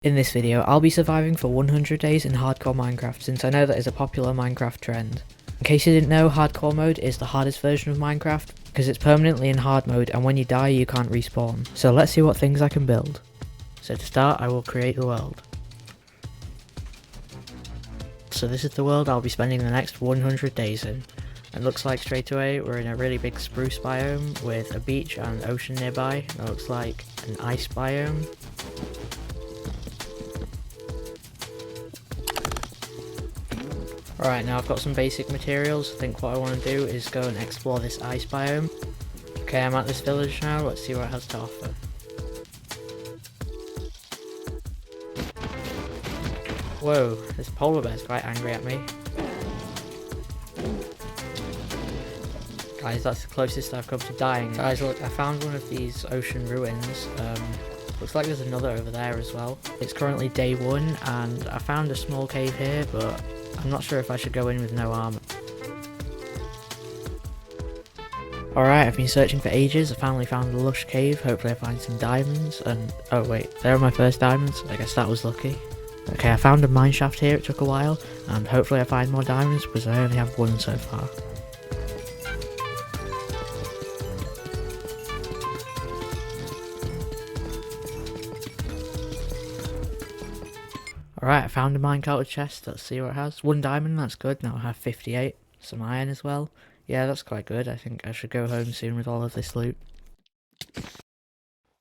In this video, I'll be surviving for 100 days in hardcore Minecraft since I know that is a popular Minecraft trend. In case you didn't know, hardcore mode is the hardest version of Minecraft because it's permanently in hard mode and when you die you can't respawn. So let's see what things I can build. So to start, I will create the world. So this is the world I'll be spending the next 100 days in. It looks like straight away we're in a really big spruce biome with a beach and an ocean nearby. It looks like an ice biome. Alright, now I've got some basic materials. I think what I want to do is go and explore this ice biome. Okay, I'm at this village now, let's see what it has to offer. Whoa, this polar bear's quite angry at me. Guys, that's the closest I've come to dying. Guys, look, I found one of these ocean ruins. Looks like there's another over there as well. It's currently day 1 and I found a small cave here, but I'm not sure if I should go in with no armor. Alright, I've been searching for ages. I finally found a lush cave. Hopefully I find some diamonds. And oh wait, there are my first diamonds. I guess that was lucky. Okay, I found a mineshaft here. It took a while. And hopefully I find more diamonds because I only have one so far. Alright, I found a minecart chest. Let's see what it has. 1 diamond, that's good. Now I have 58. Some iron as well. Yeah, that's quite good. I think I should go home soon with all of this loot.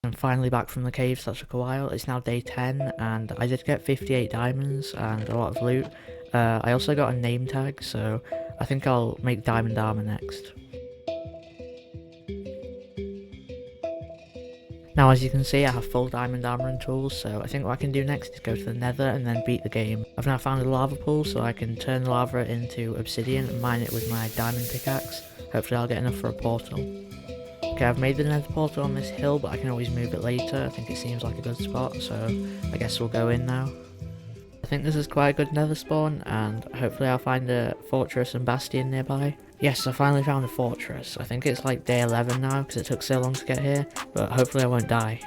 I'm finally back from the caves. That took a while. It's now day 10 and I did get 58 diamonds and a lot of loot. I also got a name tag, so I think I'll make diamond armor next. Now as you can see I have full diamond armor and tools, so I think what I can do next is go to the nether and then beat the game. I've now found a lava pool so I can turn the lava into obsidian and mine it with my diamond pickaxe. Hopefully I'll get enough for a portal. Okay, I've made the nether portal on this hill, but I can always move it later. I think it seems like a good spot, so I guess we'll go in now. I think this is quite a good nether spawn and hopefully I'll find a fortress and bastion nearby. Yes, I finally found a fortress. I think it's like day 11 now because it took so long to get here, but hopefully I won't die.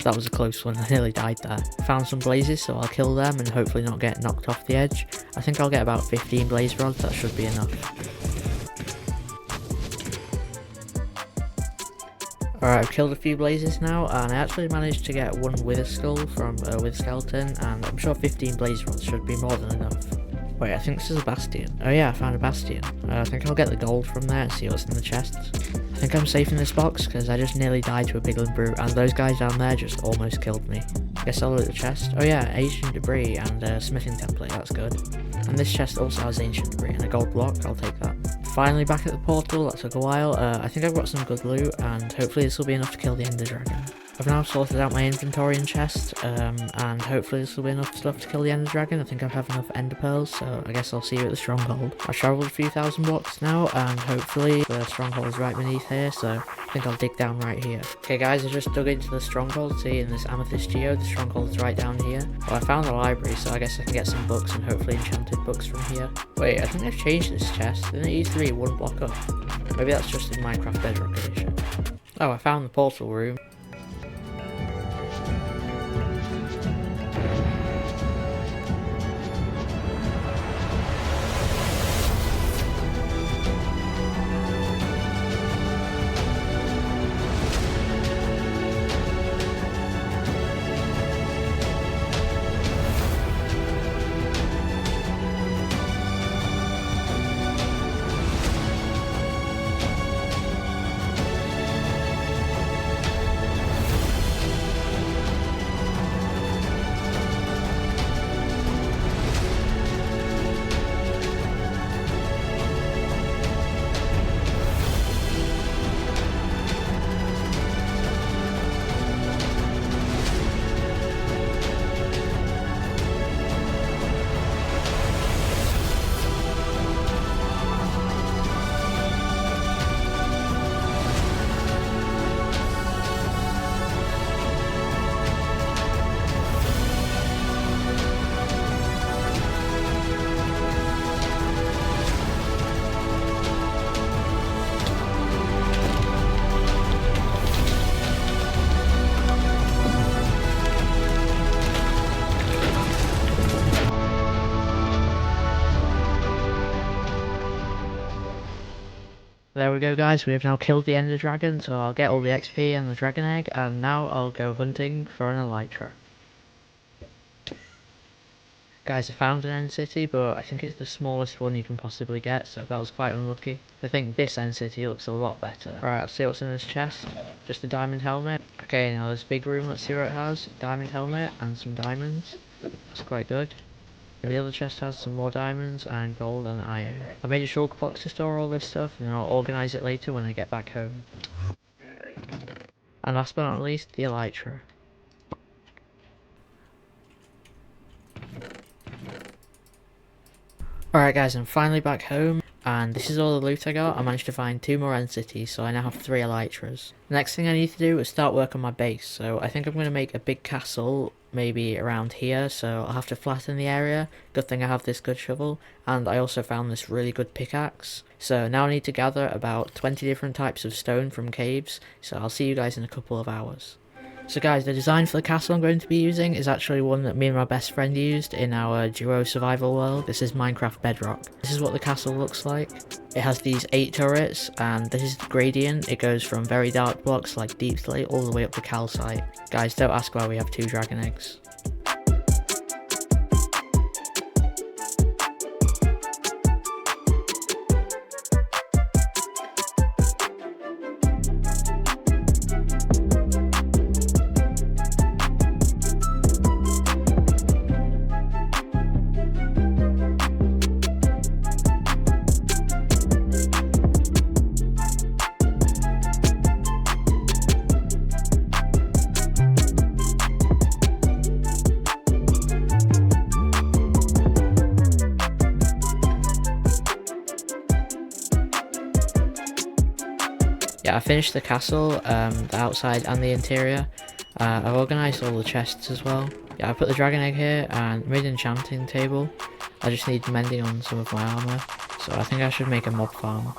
That was a close one, I nearly died there. Found some blazes so I'll kill them and hopefully not get knocked off the edge. I think I'll get about 15 blaze rods, that should be enough. Alright, I've killed a few blazes now and I actually managed to get one wither skull from a wither skeleton and I'm sure 15 blaze rods should be more than enough. Wait, I think this is a bastion. Oh yeah, I found a bastion. I think I'll get the gold from there and see what's in the chests. I think I'm safe in this box because I just nearly died to a piglin brute and those guys down there just almost killed me. Guess I'll loot the chest. Oh yeah, ancient debris and a smithing template, that's good. And this chest also has ancient debris and a gold block, I'll take that. Finally back at the portal, that took a while. I think I've got some good loot and hopefully this will be enough to kill the ender dragon. I've now sorted out my inventory and chest, and hopefully this will be enough stuff to kill the ender dragon. I think I have enough ender pearls, so I guess I'll see you at the stronghold. I've travelled a few thousand blocks now, and hopefully the stronghold is right beneath here, so I think I'll dig down right here. Okay guys, I just dug into the stronghold, see in this amethyst geode, the stronghold is right down here. Well, I found the library, so I guess I can get some books and hopefully enchanted books from here. Wait, I think they've changed this chest. Didn't it used to be 1 block up? Maybe that's just in Minecraft Bedrock Edition. Oh, I found the portal room. There we go guys, we have now killed the ender dragon, so I'll get all the XP and the dragon egg, and now I'll go hunting for an elytra. Guys, I found an end city, but I think it's the smallest one you can possibly get, so that was quite unlucky. I think this end city looks a lot better. Right, let's see what's in this chest. Just a diamond helmet. Okay, now this big room, let's see what it has. Diamond helmet and some diamonds. That's quite good. The other chest has some more diamonds and gold and iron. I made a shulker box to store all this stuff, and I'll organise it later when I get back home. And last but not least, the elytra. Alright guys, I'm finally back home, and this is all the loot I got. I managed to find 2 more end cities, so I now have 3 elytras. The next thing I need to do is start work on my base, so I think I'm going to make a big castle, maybe around here, so I'll have to flatten the area. Good thing I have this good shovel, and I also found this really good pickaxe. So now I need to gather about 20 different types of stone from caves, so I'll see you guys in a couple of hours. So guys, the design for the castle I'm going to be using is actually one that me and my best friend used in our duo survival world. This is Minecraft Bedrock. This is what the castle looks like. It has these 8 turrets, and this is the gradient. It goes from very dark blocks like deep slate all the way up to calcite. Guys, don't ask why we have 2 dragon eggs. Yeah, I finished the castle, the outside and the interior. I've organised all the chests as well. Yeah, I put the dragon egg here and made an enchanting table. I just need mending on some of my armour, so I think I should make a mob farm.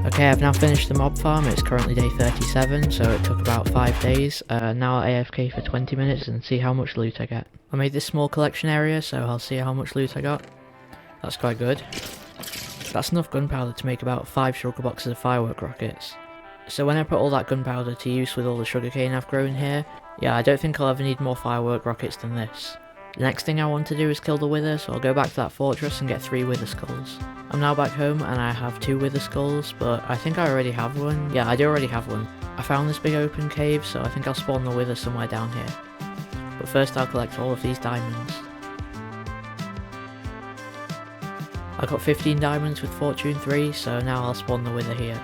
Okay, I've now finished the mob farm. It's currently day 37, so it took about 5 days. Now I'll AFK for 20 minutes and see how much loot I get. I made this small collection area, so I'll see how much loot I got. That's quite good. That's enough gunpowder to make about 5 shulker boxes of firework rockets. So when I put all that gunpowder to use with all the sugarcane I've grown here, yeah, I don't think I'll ever need more firework rockets than this. The next thing I want to do is kill the wither, so I'll go back to that fortress and get 3 wither skulls. I'm now back home and I have 2 wither skulls, but I think I already have one. Yeah, I do already have one. I found this big open cave, so I think I'll spawn the wither somewhere down here. But first I'll collect all of these diamonds. I got 15 diamonds with fortune 3, so now I'll spawn the wither here.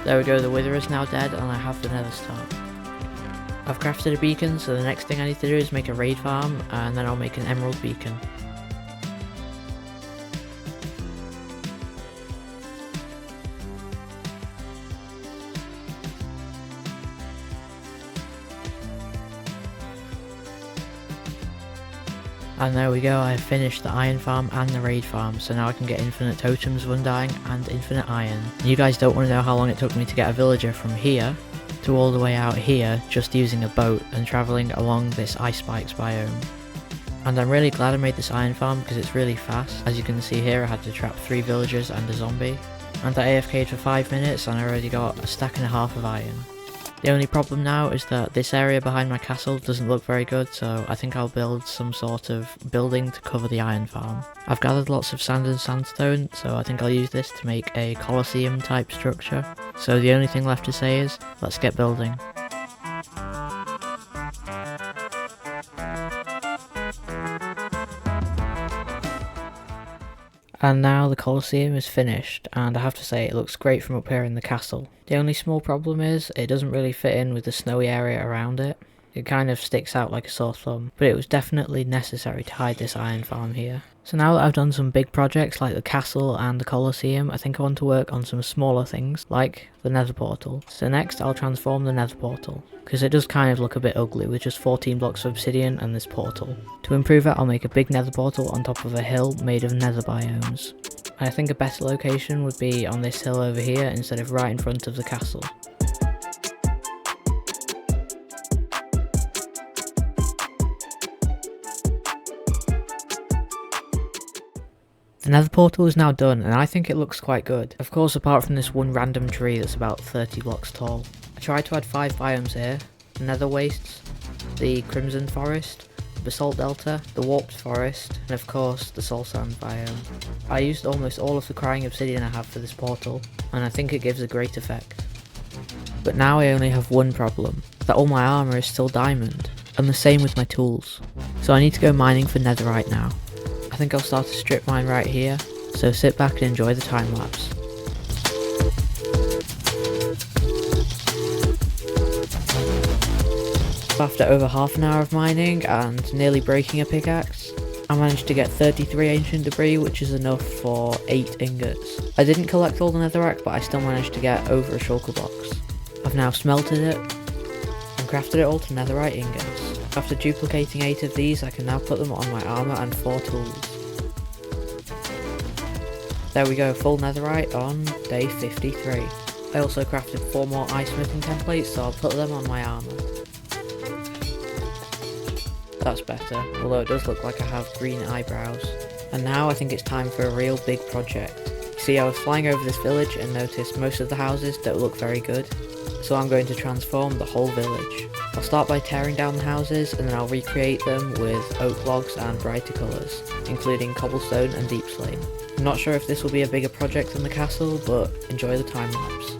There we go, the wither is now dead and I have the nether star. I've crafted a beacon, so the next thing I need to do is make a raid farm and then I'll make an emerald beacon. And there we go, I have finished the iron farm and the raid farm, so now I can get infinite totems of undying and infinite iron. You guys don't want to know how long it took me to get a villager from here to all the way out here just using a boat and travelling along this ice spikes biome. And I'm really glad I made this iron farm because it's really fast. As you can see here, I had to trap 3 villagers and a zombie. And I AFK'd for 5 minutes and I already got a stack and a half of iron. The only problem now is that this area behind my castle doesn't look very good, so I think I'll build some sort of building to cover the iron farm. I've gathered lots of sand and sandstone, so I think I'll use this to make a Colosseum type structure. So the only thing left to say is, let's get building. And now the Colosseum is finished, and I have to say it looks great from up here in the castle. The only small problem is, it doesn't really fit in with the snowy area around it. It kind of sticks out like a sore thumb, but it was definitely necessary to hide this iron farm here. So now that I've done some big projects like the castle and the Colosseum, I think I want to work on some smaller things like the nether portal. So next I'll transform the nether portal, because it does kind of look a bit ugly with just 14 blocks of obsidian and this portal. To improve it, I'll make a big nether portal on top of a hill made of nether biomes. And I think a better location would be on this hill over here instead of right in front of the castle. The nether portal is now done and I think it looks quite good. Of course, apart from this one random tree that's about 30 blocks tall. I tried to add 5 biomes here: the nether wastes, the crimson forest, the basalt delta, the warped forest, and of course the soul sand biome. I used almost all of the crying obsidian I have for this portal, and I think it gives a great effect. But now I only have one problem, that all my armour is still diamond, and the same with my tools. So I need to go mining for netherite now. I think I'll start a strip mine right here, so sit back and enjoy the time lapse. After over half an hour of mining and nearly breaking a pickaxe, I managed to get 33 ancient debris, which is enough for 8 ingots. I didn't collect all the netherrack, but I still managed to get over a shulker box. I've now smelted it and crafted it all to netherite ingots. After duplicating 8 of these, I can now put them on my armour and 4 tools. There we go, full netherite on day 53. I also crafted 4 more ice smithing templates, so I'll put them on my armour. That's better, although it does look like I have green eyebrows. And now I think it's time for a real big project. You see, I was flying over this village and noticed most of the houses don't look very good, so I'm going to transform the whole village. I'll start by tearing down the houses and then I'll recreate them with oak logs and brighter colours, including cobblestone and deep slate. I'm not sure if this will be a bigger project than the castle, but enjoy the time lapse.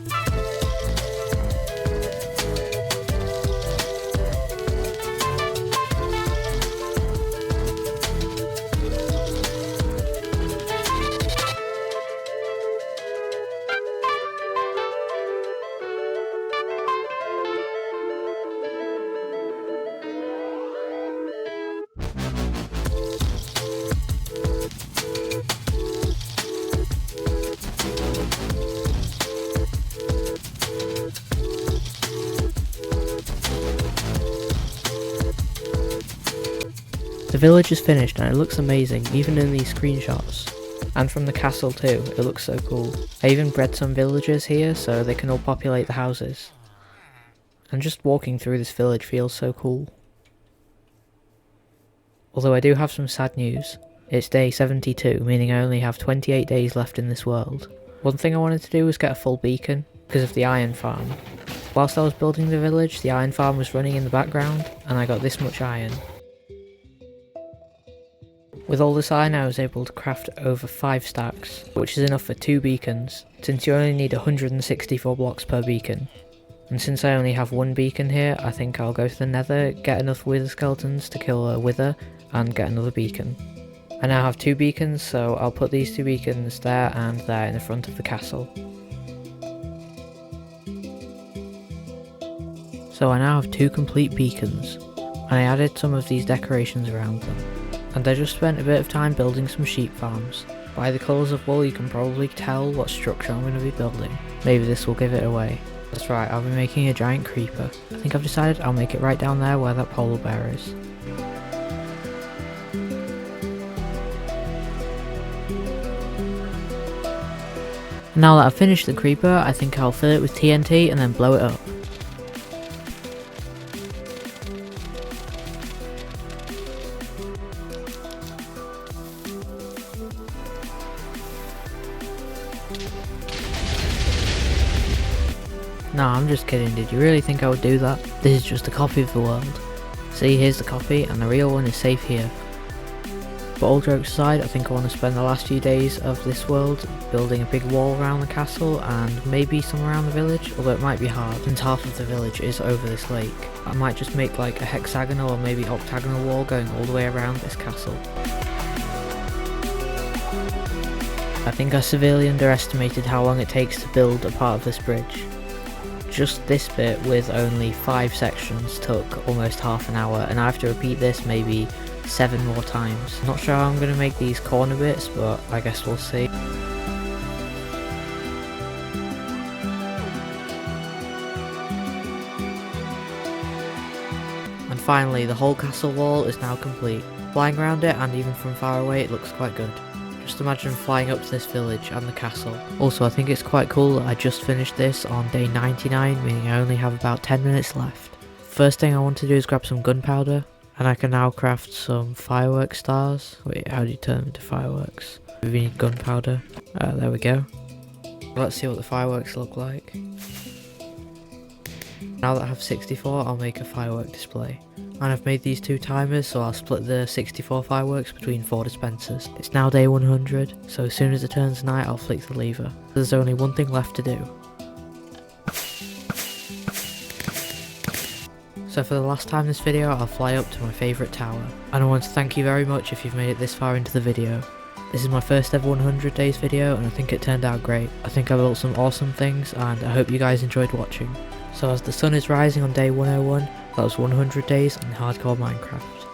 The village is finished and it looks amazing, even in these screenshots. And from the castle too, it looks so cool. I even bred some villagers here so they can all populate the houses. And just walking through this village feels so cool. Although I do have some sad news. It's day 72, meaning I only have 28 days left in this world. One thing I wanted to do was get a full beacon, because of the iron farm. Whilst I was building the village, the iron farm was running in the background, and I got this much iron. With all this iron I was able to craft over 5 stacks, which is enough for 2 beacons, since you only need 164 blocks per beacon. And since I only have 1 beacon here, I think I'll go to the nether, get enough wither skeletons to kill a wither, and get another beacon. I now have 2 beacons, so I'll put these 2 beacons there and there in the front of the castle. So I now have 2 complete beacons, and I added some of these decorations around them. And I just spent a bit of time building some sheep farms. By the colours of wool you can probably tell what structure I'm going to be building. Maybe this will give it away. That's right, I'll be making a giant creeper. I think I've decided I'll make it right down there where that polar bear is. And now that I've finished the creeper, I think I'll fill it with TNT and then blow it up. Nah, I'm just kidding, did you really think I would do that? This is just a copy of the world. See, here's the copy, and the real one is safe here. But all jokes aside, I think I want to spend the last few days of this world building a big wall around the castle and maybe some around the village, although it might be hard since half of the village is over this lake. I might just make like a hexagonal or maybe octagonal wall going all the way around this castle. I think I severely underestimated how long it takes to build a part of this bridge. Just this bit with only 5 sections took almost half an hour, and I have to repeat this maybe 7 more times. Not sure how I'm going to make these corner bits, but I guess we'll see. And finally, the whole castle wall is now complete. Flying around it, and even from far away, it looks quite good. Just imagine flying up to this village and the castle. Also, I think it's quite cool that I just finished this on day 99, meaning I only have about 10 minutes left. First thing I want to do is grab some gunpowder, and I can now craft some firework stars. Wait, how do you turn them into fireworks? We need gunpowder. There we go. Let's see what the fireworks look like. Now that I have 64, I'll make a firework display. And I've made these 2 timers, so I'll split the 64 fireworks between 4 dispensers. It's now day 100, so as soon as it turns night, I'll flick the lever. There's only one thing left to do. So for the last time this video, I'll fly up to my favourite tower. And I want to thank you very much if you've made it this far into the video. This is my first ever 100 days video, and I think it turned out great. I think I built some awesome things, and I hope you guys enjoyed watching. So as the sun is rising on day 101, that was 100 days in hardcore Minecraft.